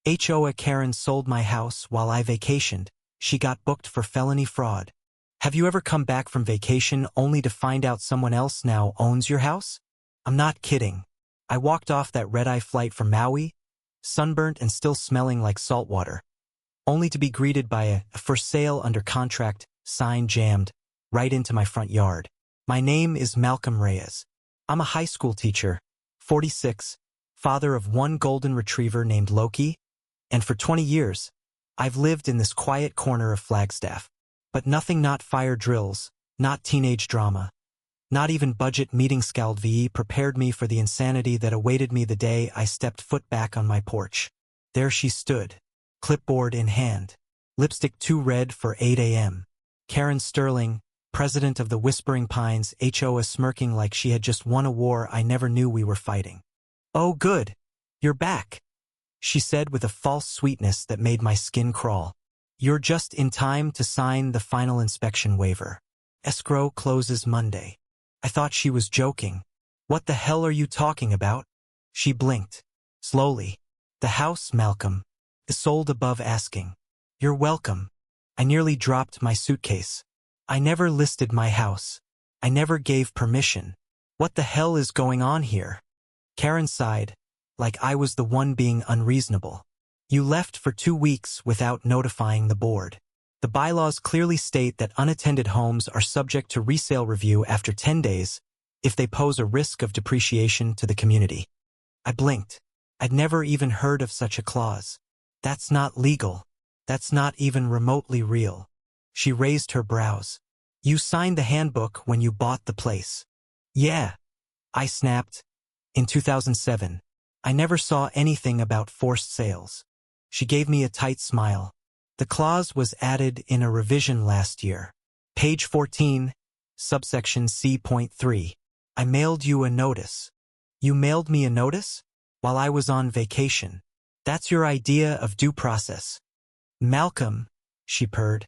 HOA Karen sold my house while I vacationed. She got booked for felony fraud. Have you ever come back from vacation only to find out someone else now owns your house? I'm not kidding. I walked off that red-eye flight from Maui, sunburnt and still smelling like salt water, only to be greeted by a "for sale under contract" sign jammed right into my front yard. My name is Malcolm Reyes. I'm a high school teacher, 46, father of one golden retriever named Loki, and for 20 years, I've lived in this quiet corner of Flagstaff. But nothing, not fire drills, not teenage drama, not even budget meeting scald VE prepared me for the insanity that awaited me the day I stepped foot back on my porch. There she stood, clipboard in hand, lipstick too red for 8 a.m. Karen Sterling, president of the Whispering Pines, HOA, smirking like she had just won a war I never knew we were fighting. "Oh good, you're back," she said with a false sweetness that made my skin crawl. "You're just in time to sign the final inspection waiver. Escrow closes Monday." I thought she was joking. "What the hell are you talking about?" She blinked. Slowly. "The house, Malcolm, is sold above asking." "You're welcome." I nearly dropped my suitcase. "I never listed my house. I never gave permission. What the hell is going on here?" Karen sighed, like I was the one being unreasonable. "You left for 2 weeks without notifying the board. The bylaws clearly state that unattended homes are subject to resale review after 10 days if they pose a risk of depreciation to the community." I blinked. I'd never even heard of such a clause. "That's not legal. That's not even remotely real." She raised her brows. "You signed the handbook when you bought the place." "Yeah," I snapped. "In 2007. I never saw anything about forced sales." She gave me a tight smile. "The clause was added in a revision last year. Page 14, subsection C.3. I mailed you a notice." "You mailed me a notice? While I was on vacation? That's your idea of due process." "Malcolm," she purred,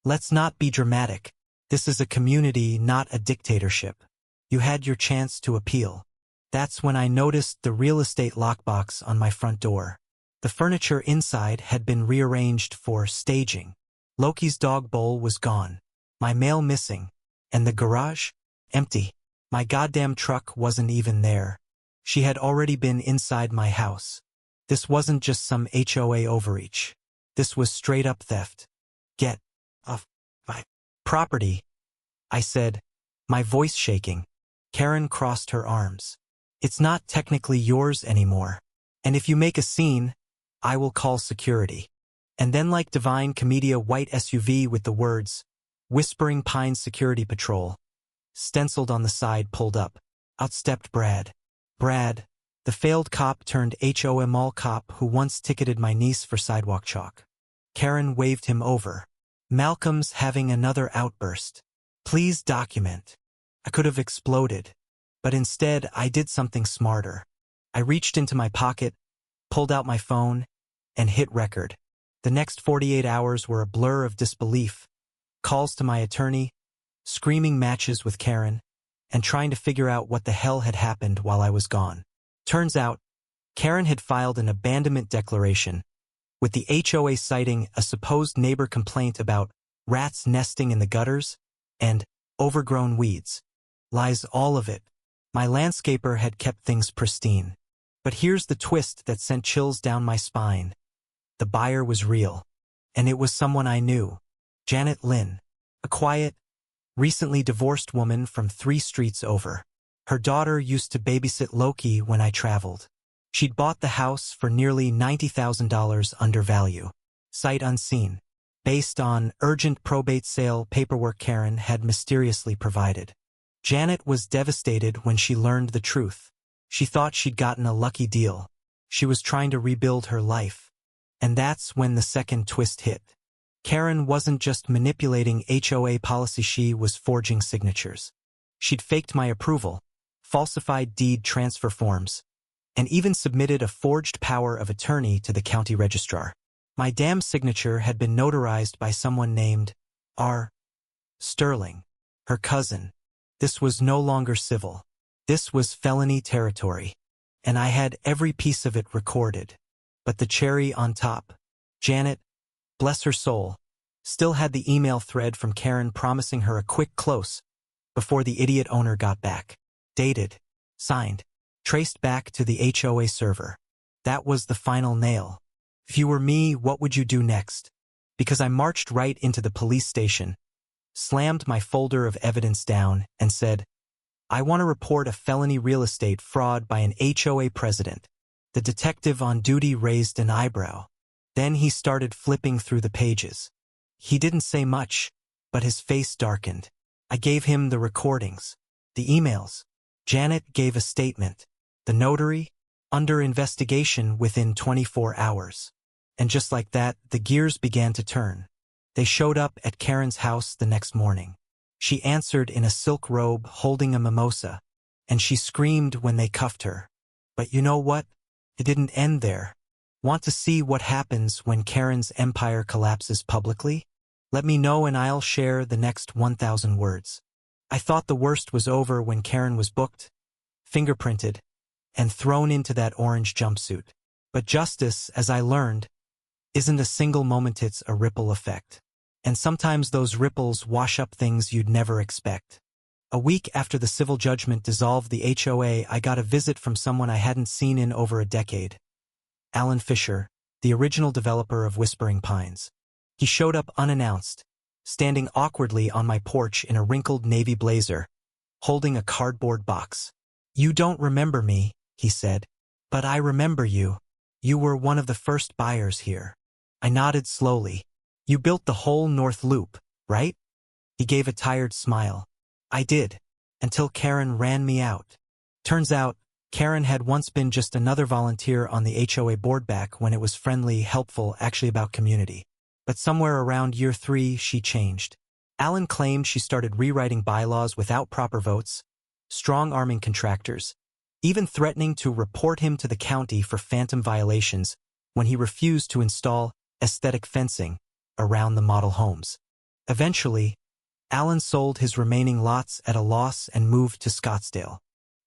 "let's not be dramatic. This is a community, not a dictatorship. You had your chance to appeal." That's when I noticed the real estate lockbox on my front door. The furniture inside had been rearranged for staging. Loki's dog bowl was gone, my mail missing, and the garage? Empty. My goddamn truck wasn't even there. She had already been inside my house. This wasn't just some HOA overreach. This was straight-up theft. "Get off my property," I said, my voice shaking. Karen crossed her arms. "It's not technically yours anymore. And if you make a scene, I will call security." And then, like divine commedia, white SUV with the words, "Whispering Pines Security Patrol," stenciled on the side, pulled up. Out stepped Brad. Brad, the failed cop turned HOA mall cop who once ticketed my niece for sidewalk chalk. Karen waved him over. "Malcolm's having another outburst. Please document." I could have exploded, but instead I did something smarter. I reached into my pocket, pulled out my phone, and hit record. The next 48 hours were a blur of disbelief. Calls to my attorney, screaming matches with Karen, and trying to figure out what the hell had happened while I was gone. Turns out, Karen had filed an abandonment declaration, with the HOA citing a supposed neighbor complaint about rats nesting in the gutters and overgrown weeds. Lies, all of it. My landscaper had kept things pristine. But here's the twist that sent chills down my spine. The buyer was real. And it was someone I knew. Janet Lynn. A quiet, recently divorced woman from 3 streets over. Her daughter used to babysit Loki when I traveled. She'd bought the house for nearly $90,000 under value. Sight unseen. Based on urgent probate sale paperwork Karen had mysteriously provided. Janet was devastated when she learned the truth. She thought she'd gotten a lucky deal. She was trying to rebuild her life. And that's when the second twist hit. Karen wasn't just manipulating HOA policy, she was forging signatures. She'd faked my approval, falsified deed transfer forms, and even submitted a forged power of attorney to the county registrar. My damn signature had been notarized by someone named R. Sterling, her cousin. This was no longer civil. This was felony territory. And I had every piece of it recorded. But the cherry on top, Janet, bless her soul, still had the email thread from Karen promising her a quick close before the idiot owner got back. Dated, signed, traced back to the HOA server. That was the final nail. If you were me, what would you do next? Because I marched right into the police station, slammed my folder of evidence down, and said, I want to report a felony real estate fraud by an HOA president. The detective on duty raised an eyebrow. Then he started flipping through the pages. He didn't say much, but his face darkened. I gave him the recordings, the emails. Janet gave a statement. The notary, under investigation within 24 hours. And just like that, the gears began to turn. They showed up at Karen's house the next morning. She answered in a silk robe holding a mimosa, and she screamed when they cuffed her. But you know what? It didn't end there. Want to see what happens when Karen's empire collapses publicly? Let me know and I'll share the next 1,000 words. I thought the worst was over when Karen was booked, fingerprinted, and thrown into that orange jumpsuit. But justice, as I learned, isn't a single moment, it's a ripple effect. And sometimes those ripples wash up things you'd never expect. A week after the civil judgment dissolved the HOA, I got a visit from someone I hadn't seen in over a decade. Alan Fisher, the original developer of Whispering Pines. He showed up unannounced, standing awkwardly on my porch in a wrinkled navy blazer, holding a cardboard box. You don't remember me, he said, but I remember you. You were one of the first buyers here. I nodded slowly. You built the whole North Loop, right? He gave a tired smile. I did, until Karen ran me out. Turns out, Karen had once been just another volunteer on the HOA board back when it was friendly, helpful, actually about community. But somewhere around year 3, she changed. Alan claimed she started rewriting bylaws without proper votes, strong-arming contractors, even threatening to report him to the county for phantom violations when he refused to install aesthetic fencing around the model homes. Eventually, Alan sold his remaining lots at a loss and moved to Scottsdale.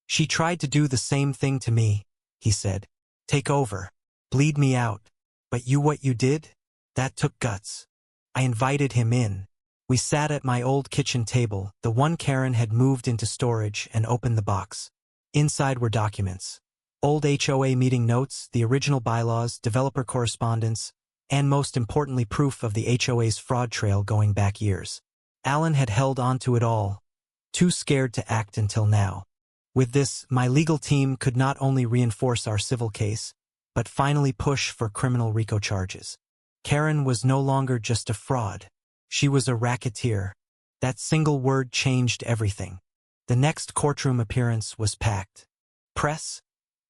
She tried to do the same thing to me, he said. Take over. Bleed me out. But what you did? That took guts. I invited him in. We sat at my old kitchen table, the one Karen had moved into storage, and opened the box. Inside were documents. Old HOA meeting notes, the original bylaws, developer correspondence, and most importantly proof of the HOA's fraud trail going back years. Alan had held on to it all, too scared to act until now. With this, my legal team could not only reinforce our civil case, but finally push for criminal RICO charges. Karen was no longer just a fraud. She was a racketeer. That single word changed everything. The next courtroom appearance was packed. Press,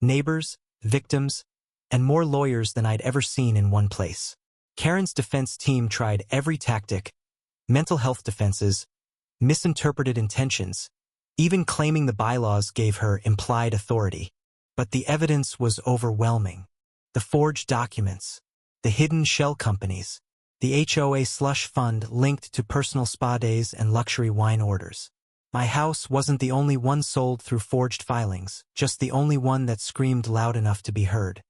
neighbors, victims, and more lawyers than I'd ever seen in one place. Karen's defense team tried every tactic: mental health defenses, misinterpreted intentions, even claiming the bylaws gave her implied authority. But the evidence was overwhelming. The forged documents, the hidden shell companies, the HOA slush fund linked to personal spa days and luxury wine orders. My house wasn't the only one sold through forged filings, just the only one that screamed loud enough to be heard.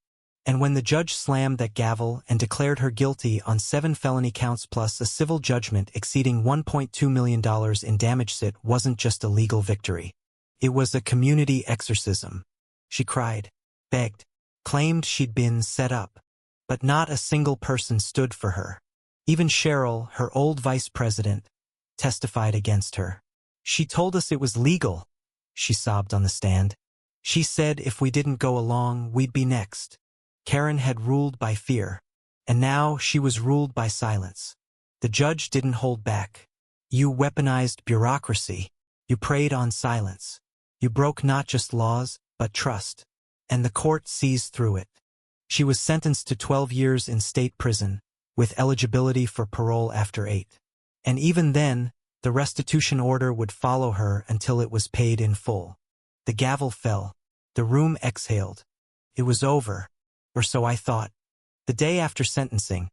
And when the judge slammed that gavel and declared her guilty on 7 felony counts plus a civil judgment exceeding $1.2 million in damage, it wasn't just a legal victory. It was a community exorcism. She cried, begged, claimed she'd been set up. But not a single person stood for her. Even Cheryl, her old vice president, testified against her. She told us it was legal, she sobbed on the stand. She said if we didn't go along, we'd be next. Karen had ruled by fear, and now she was ruled by silence. The judge didn't hold back. You weaponized bureaucracy. You preyed on silence. You broke not just laws, but trust. And the court seized through it. She was sentenced to 12 years in state prison, with eligibility for parole after 8. And even then, the restitution order would follow her until it was paid in full. The gavel fell. The room exhaled. It was over, or so I thought. The day after sentencing,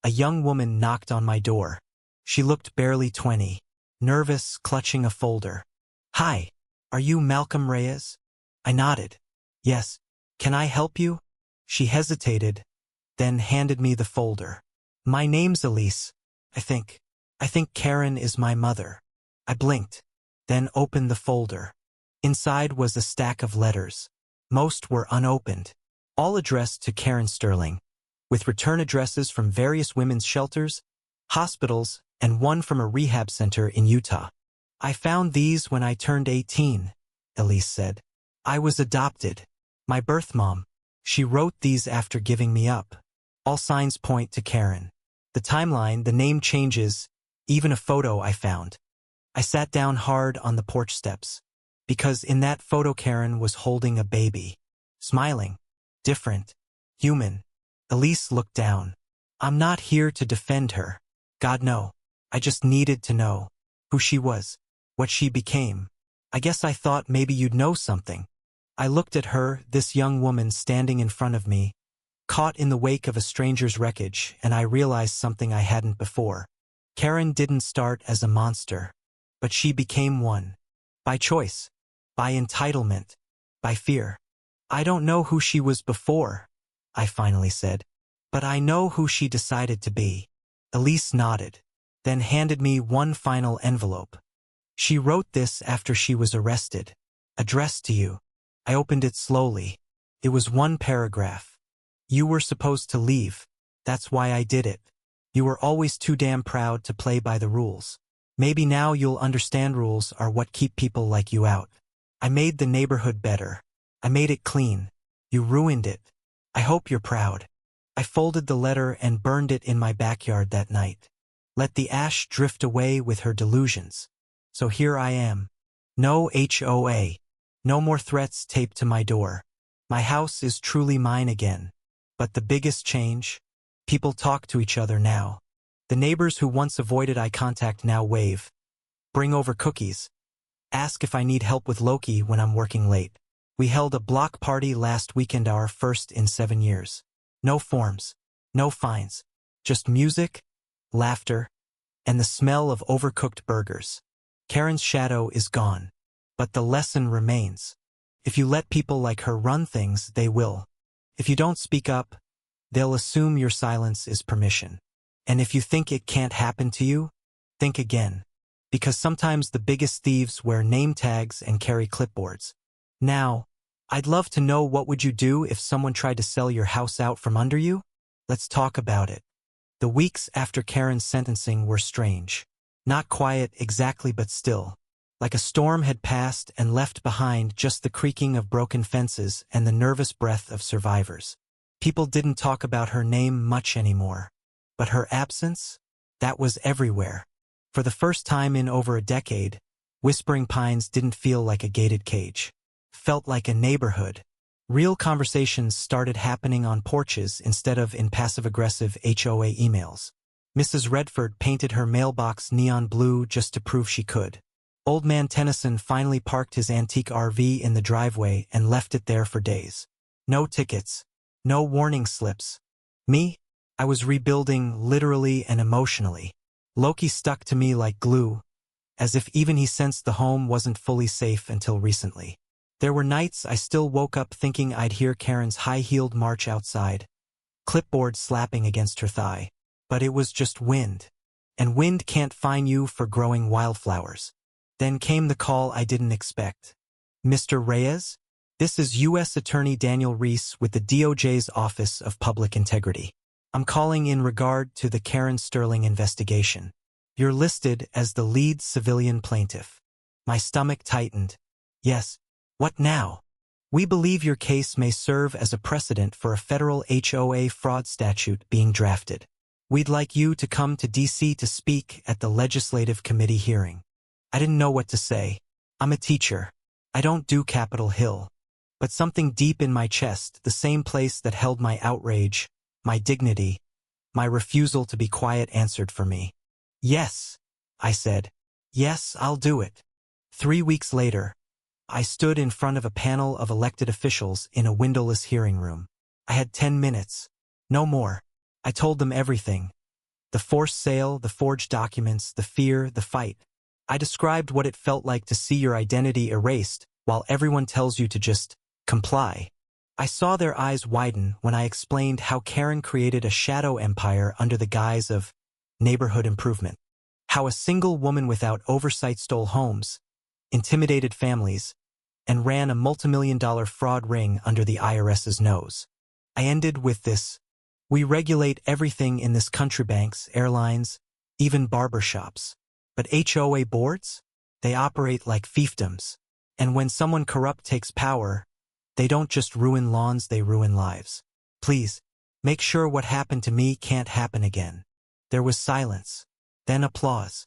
a young woman knocked on my door. She looked barely 20, nervous, clutching a folder. Hi, are you Malcolm Reyes? I nodded. Yes. Can I help you? She hesitated, then handed me the folder. My name's Elise. I think Karen is my mother. I blinked, then opened the folder. Inside was a stack of letters. Most were unopened, all addressed to Karen Sterling, with return addresses from various women's shelters, hospitals, and one from a rehab center in Utah. I found these when I turned 18, Elise said. I was adopted. My birth mom. She wrote these after giving me up. All signs point to Karen. The timeline, the name changes, even a photo I found. I sat down hard on the porch steps, because in that photo Karen was holding a baby. Smiling. Different. Human. Elise looked down. I'm not here to defend her. God no. I just needed to know who she was, what she became. I guess I thought maybe you'd know something. I looked at her, this young woman standing in front of me, caught in the wake of a stranger's wreckage, and I realized something I hadn't before. Karen didn't start as a monster, but she became one. By choice. By entitlement. By fear. I don't know who she was before, I finally said, but I know who she decided to be. Elise nodded, then handed me one final envelope. She wrote this after she was arrested. Addressed to you. I opened it slowly. It was one paragraph. You were supposed to leave. That's why I did it. You were always too damn proud to play by the rules. Maybe now you'll understand rules are what keep people like you out. I made the neighborhood better. I made it clean. You ruined it. I hope you're proud. I folded the letter and burned it in my backyard that night. Let the ash drift away with her delusions. So here I am. No HOA. No more threats taped to my door. My house is truly mine again. But the biggest change? People talk to each other now. The neighbors who once avoided eye contact now wave. Bring over cookies. Ask if I need help with Loki when I'm working late. We held a block party last weekend, our first in 7 years. No forms. No fines. Just music, laughter, and the smell of overcooked burgers. Karen's shadow is gone. But the lesson remains. If you let people like her run things, they will. If you don't speak up, they'll assume your silence is permission. And if you think it can't happen to you, think again. Because sometimes the biggest thieves wear name tags and carry clipboards. Now, I'd love to know, what would you do if someone tried to sell your house out from under you? Let's talk about it. The weeks after Karen's sentencing were strange. Not quiet exactly, but still. Like a storm had passed and left behind just the creaking of broken fences and the nervous breath of survivors. People didn't talk about her name much anymore. But her absence? That was everywhere. For the first time in over a decade, Whispering Pines didn't feel like a gated cage. Felt like a neighborhood. Real conversations started happening on porches instead of in passive-aggressive HOA emails. Mrs. Redford painted her mailbox neon blue just to prove she could. Old man Tennyson finally parked his antique RV in the driveway and left it there for days. No tickets. No warning slips. Me? I was rebuilding literally and emotionally. Loki stuck to me like glue, as if even he sensed the home wasn't fully safe until recently. There were nights I still woke up thinking I'd hear Karen's high-heeled march outside, clipboard slapping against her thigh. But it was just wind. And wind can't fine you for growing wildflowers. Then came the call I didn't expect. Mr. Reyes? This is U.S. Attorney Daniel Reese with the DOJ's Office of Public Integrity. I'm calling in regard to the Karen Sterling investigation. You're listed as the lead civilian plaintiff. My stomach tightened. Yes. What now? We believe your case may serve as a precedent for a federal HOA fraud statute being drafted. We'd like you to come to D.C. to speak at the Legislative Committee hearing. I didn't know what to say. I'm a teacher. I don't do Capitol Hill. But something deep in my chest, the same place that held my outrage, my dignity, my refusal to be quiet, answered for me. Yes, I said. Yes, I'll do it. 3 weeks later, I stood in front of a panel of elected officials in a windowless hearing room. I had 10 minutes. No more. I told them everything. The forced sale, the forged documents, the fear, the fight. I described what it felt like to see your identity erased while everyone tells you to just comply. I saw their eyes widen when I explained how Karen created a shadow empire under the guise of neighborhood improvement. How a single woman without oversight stole homes, intimidated families, and ran a multimillion-dollar fraud ring under the IRS's nose. I ended with this: we regulate everything in this country: banks, airlines, even barbershops. But HOA boards? They operate like fiefdoms. And when someone corrupt takes power, they don't just ruin lawns, they ruin lives. Please, make sure what happened to me can't happen again. There was silence, then applause.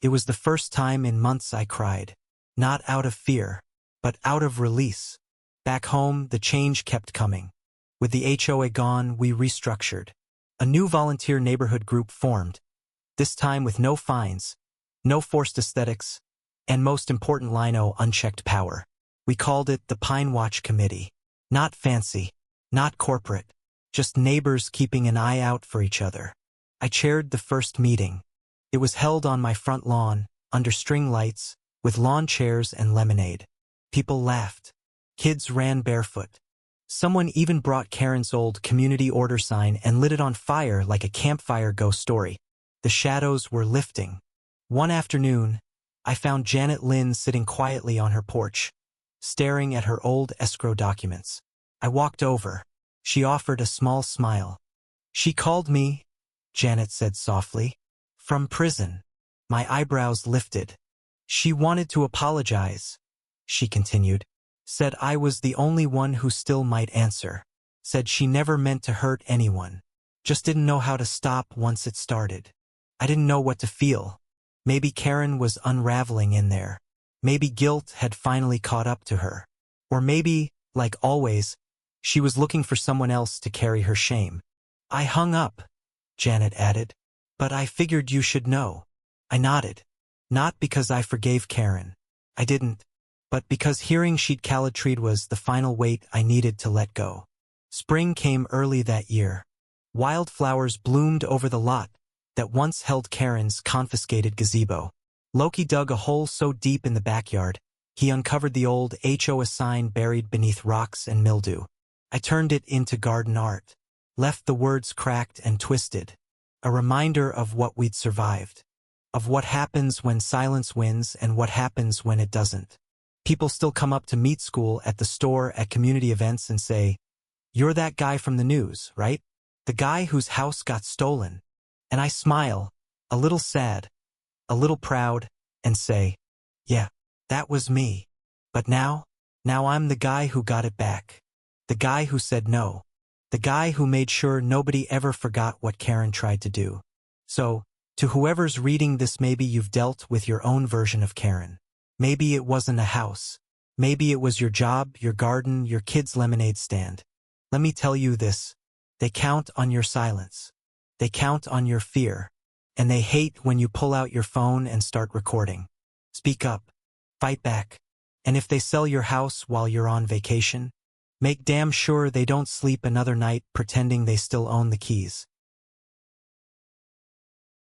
It was the first time in months I cried. Not out of fear, but out of release. Back home, the change kept coming. With the HOA gone, we restructured. A new volunteer neighborhood group formed, this time with no fines, no forced aesthetics, and most important, lino unchecked power. We called it the Pine Watch Committee. Not fancy, not corporate, just neighbors keeping an eye out for each other. I chaired the first meeting. It was held on my front lawn, under string lights, with lawn chairs and lemonade. People laughed. Kids ran barefoot. Someone even brought Karen's old community order sign and lit it on fire like a campfire ghost story. The shadows were lifting. One afternoon, I found Janet Lynn sitting quietly on her porch, staring at her old escrow documents. I walked over. She offered a small smile. "She called me," Janet said softly, "from prison." My eyebrows lifted. "She wanted to apologize," she continued. "Said I was the only one who still might answer. Said she never meant to hurt anyone. Just didn't know how to stop once it started." I didn't know what to feel. Maybe Karen was unraveling in there. Maybe guilt had finally caught up to her. Or maybe, like always, she was looking for someone else to carry her shame. "I hung up," Janet added. "But I figured you should know." I nodded. Not because I forgave Karen. I didn't. But because hearing she'd calatried was the final weight I needed to let go. Spring came early that year. Wildflowers bloomed over the lot that once held Karen's confiscated gazebo. Loki dug a hole so deep in the backyard, he uncovered the old HOA sign buried beneath rocks and mildew. I turned it into garden art, left the words cracked and twisted, a reminder of what we'd survived, of what happens when silence wins and what happens when it doesn't. People still come up to meet school, at the store, at community events and say, "You're that guy from the news, right? The guy whose house got stolen." And I smile, a little sad, a little proud, and say, "Yeah, that was me. But now I'm the guy who got it back. The guy who said no. The guy who made sure nobody ever forgot what Karen tried to do." So, to whoever's reading this, maybe you've dealt with your own version of Karen. Maybe it wasn't a house. Maybe it was your job, your garden, your kid's lemonade stand. Let me tell you this: they count on your silence. They count on your fear. And they hate when you pull out your phone and start recording. Speak up. Fight back. And if they sell your house while you're on vacation, make damn sure they don't sleep another night pretending they still own the keys.